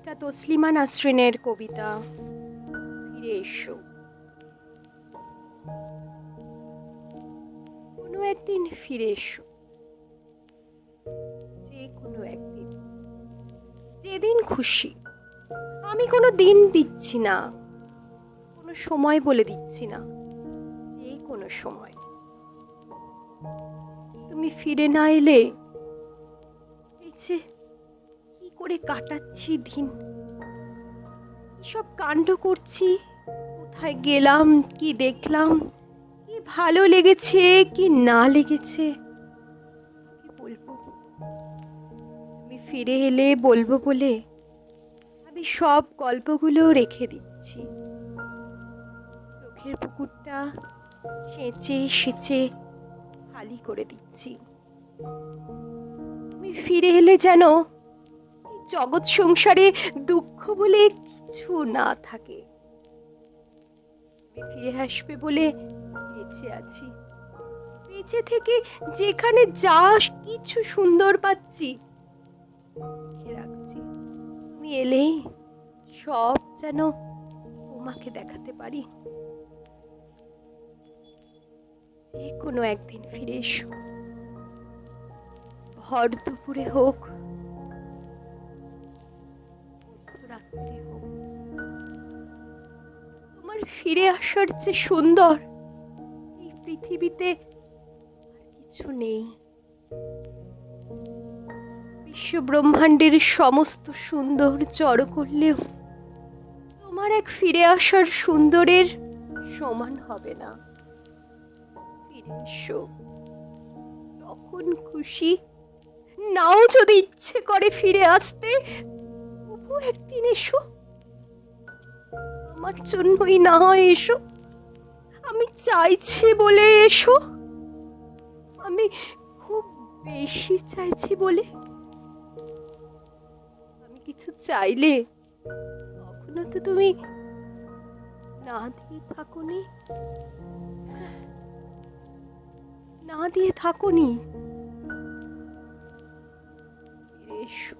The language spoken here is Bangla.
লেখিকা তসলিমা নাসরিনের কবিতা ফিরে এসো। কোনো একদিন ফিরে এসো, যে কোনো একদিন, যেদিন খুশি। আমি কোনো দিন দিচ্ছি না, কোনো সময় বলে দিচ্ছি না, যে কোনো সময়। তুমি ফিরে না এলে এই যে কি করে কাটাচ্ছি দিন, সব কাণ্ড করছি, কোথায় গেলাম, কি দেখলাম, কি ভালো লেগেছে কি না লেগেছে, কি বলবো। তুমি ফিরে এলে বলবো বলে আমি সব গল্পগুলো রেখে দিচ্ছি। চোখের পুকুরটা সেচে সেচে খালি করে দিচ্ছি। তুমি ফিরে এলে যেন এই জগৎ সংসারে দুঃখ বলে কিছু না থাকে। তুমি ফিরে আসবে বলে বেঁচে আছি, বেঁচে থেকে যেখানে যা কিছু সুন্দর পাচ্ছি লিখে রাখছি। তুমি এলেই সব যেন তোমাকে দেখাতে পারি। যে কোনো একদিন ফিরে এসো, ভর দুপুরে হোক, রাত্রে হোক। তোমার ফিরে আসার যে সুন্দর এই পৃথিবীতে আর কিছু নেই। বিশ্ব ব্রহ্মাণ্ডের সমস্ত সুন্দর জড়ো করলেও তোমার এক ফিরে আসার সুন্দরের সমান হবে না। ফিরে এসো যখন খুশি, নাও যদি ইচ্ছে করে ফিরে আসতে, তবু একদিন এসো। আমার জন্যই না হয় এসো, আমি চাইছি বলে এসো, আমি খুব বেশি চাইছি বলে। আমি কিছু চাইলে কখনো তো তুমি না দিয়ে থাকোনি, না দিয়ে থাকোনি। ফিরে এসো।